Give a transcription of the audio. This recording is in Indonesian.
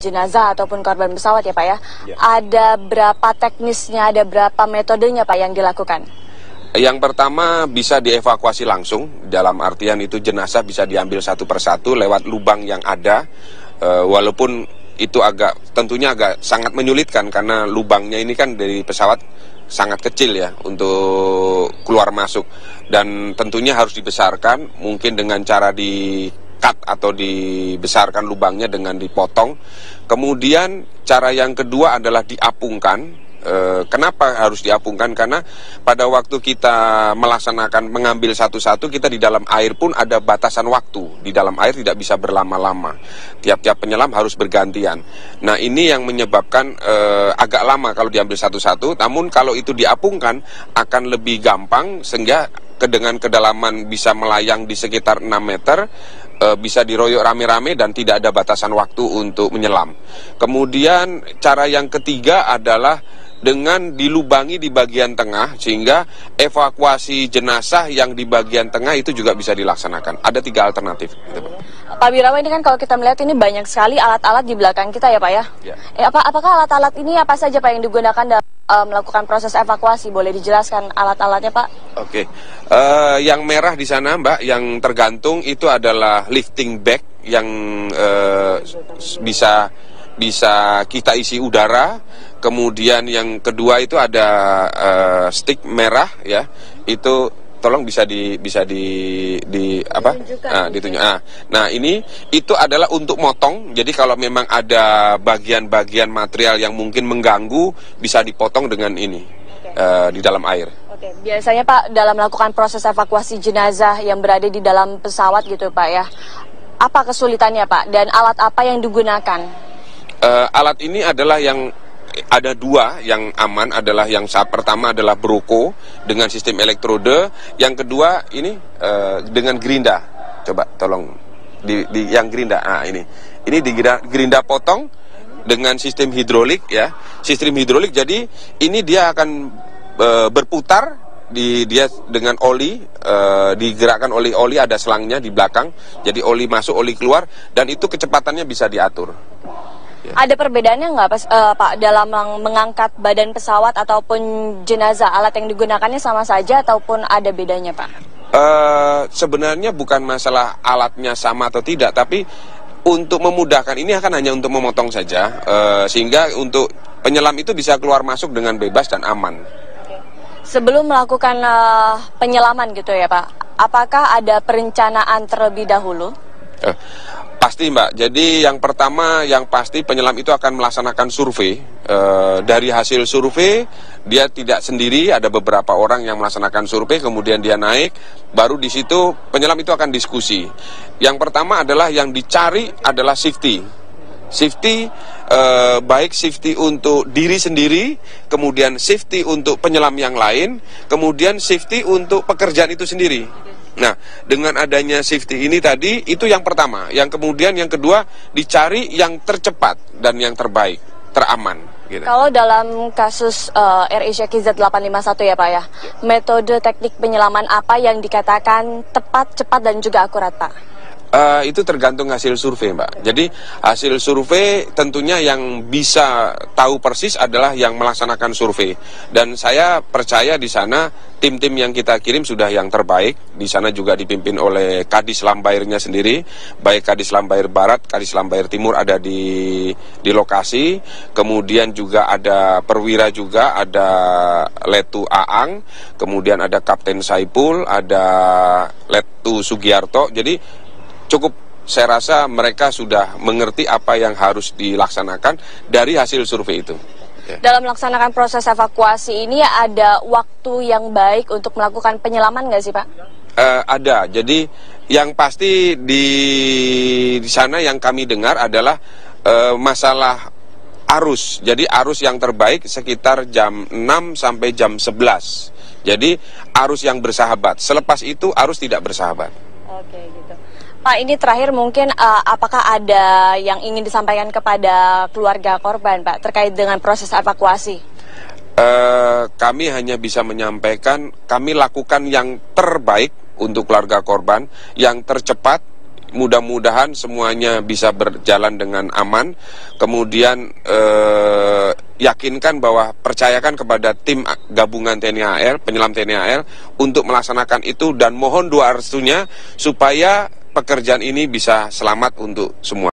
jenazah ataupun korban pesawat ya Pak ya. Ya. Ada berapa teknisnya, ada berapa metodenya Pak yang dilakukan? Yang pertama bisa dievakuasi langsung, dalam artian itu jenazah bisa diambil satu persatu lewat lubang yang ada, walaupun itu tentunya agak sangat menyulitkan karena lubangnya ini kan dari pesawat sangat kecil ya untuk keluar masuk, dan tentunya harus dibesarkan, mungkin dengan cara di-cut atau dibesarkan lubangnya dengan dipotong. Kemudian cara yang kedua adalah diapungkan. Kenapa harus diapungkan? Karena pada waktu kita melaksanakan mengambil satu-satu, kita di dalam air pun ada batasan waktu. Di dalam air tidak bisa berlama-lama. Tiap-tiap penyelam harus bergantian. Nah, ini yang menyebabkan agak lama kalau diambil satu-satu. Namun kalau itu diapungkan akan lebih gampang, sehingga dengan kedalaman bisa melayang di sekitar 6 meter, bisa diroyok rame-rame dan tidak ada batasan waktu untuk menyelam. Kemudian cara yang ketiga adalah dengan dilubangi di bagian tengah, sehingga evakuasi jenazah yang di bagian tengah itu juga bisa dilaksanakan. Ada 3 alternatif. Pak Birawa, ini kan kalau kita melihat ini banyak sekali alat-alat di belakang kita ya Pak ya. Ya. Apakah alat-alat ini apa saja Pak yang digunakan dalam melakukan proses evakuasi? Boleh dijelaskan alat-alatnya Pak? Oke. Yang merah di sana Mbak, yang tergantung itu adalah lifting bag yang bisa kita isi udara. Kemudian yang kedua itu ada stick merah ya, itu tolong bisa ditunjuk. Nah, ini itu adalah untuk motong. Jadi kalau memang ada bagian-bagian material yang mungkin mengganggu, bisa dipotong dengan ini di dalam air. Oke, biasanya Pak dalam melakukan proses evakuasi jenazah yang berada di dalam pesawat gitu Pak ya, apa kesulitannya Pak, dan alat apa yang digunakan? Alat ini adalah yang ada 2 yang aman, adalah yang pertama adalah broko dengan sistem elektrode, yang kedua ini dengan gerinda. Coba tolong di yang gerinda. Ini di gerinda potong dengan sistem hidrolik ya. Sistem hidrolik, jadi ini dia akan berputar dia dengan oli, digerakkan oleh oli, ada selangnya di belakang. Jadi oli masuk, oli keluar, dan itu kecepatannya bisa diatur. Ya. Ada perbedaannya nggak Pak dalam mengangkat badan pesawat ataupun jenazah? Alat yang digunakannya sama saja ataupun ada bedanya Pak? Sebenarnya bukan masalah alatnya sama atau tidak, tapi untuk memudahkan, ini akan hanya untuk memotong saja, sehingga untuk penyelam itu bisa keluar masuk dengan bebas dan aman. Oke. Sebelum melakukan penyelaman gitu ya Pak, apakah ada perencanaan terlebih dahulu? Pasti Mbak, jadi yang pertama yang pasti penyelam itu akan melaksanakan survei. Dari hasil survei dia tidak sendiri, ada beberapa orang yang melaksanakan survei, kemudian dia naik, baru di situ penyelam itu akan diskusi. Yang pertama adalah yang dicari adalah safety, baik safety untuk diri sendiri, kemudian safety untuk penyelam yang lain, kemudian safety untuk pekerjaan itu sendiri. Nah, dengan adanya safety ini tadi, itu yang pertama. Yang kemudian yang kedua, dicari yang tercepat dan yang terbaik, teraman. Gitu. Kalau dalam kasus AirAsia KZ851 ya Pak ya, metode teknik penyelaman apa yang dikatakan tepat, cepat, dan juga akurat Pak? Itu tergantung hasil survei Mbak. Jadi hasil survei tentunya yang bisa tahu persis adalah yang melaksanakan survei. Dan saya percaya di sana tim-tim yang kita kirim sudah yang terbaik. Di sana juga dipimpin oleh Kadis Lambairnya sendiri, baik Kadis Lambair Barat, Kadis Lambair Timur ada di lokasi. Kemudian juga ada perwira juga, ada Letu Aang, kemudian ada Kapten Saipul, ada Letu Sugiarto. Jadi cukup, saya rasa mereka sudah mengerti apa yang harus dilaksanakan dari hasil survei itu. Dalam melaksanakan proses evakuasi ini ada waktu yang baik untuk melakukan penyelaman nggak sih Pak? Ada, jadi yang pasti di sana yang kami dengar adalah masalah arus. Jadi arus yang terbaik sekitar jam 6 sampai jam 11. Jadi arus yang bersahabat, selepas itu arus tidak bersahabat. Oke gitu. Pak, ini terakhir mungkin apakah ada yang ingin disampaikan kepada keluarga korban Pak terkait dengan proses evakuasi? Kami hanya bisa menyampaikan kami lakukan yang terbaik untuk keluarga korban, yang tercepat, mudah-mudahan semuanya bisa berjalan dengan aman. Kemudian yakinkan bahwa percayakan kepada tim gabungan TNI AL, penyelam TNI AL untuk melaksanakan itu, dan mohon doa restunya supaya pekerjaan ini bisa selamat untuk semua.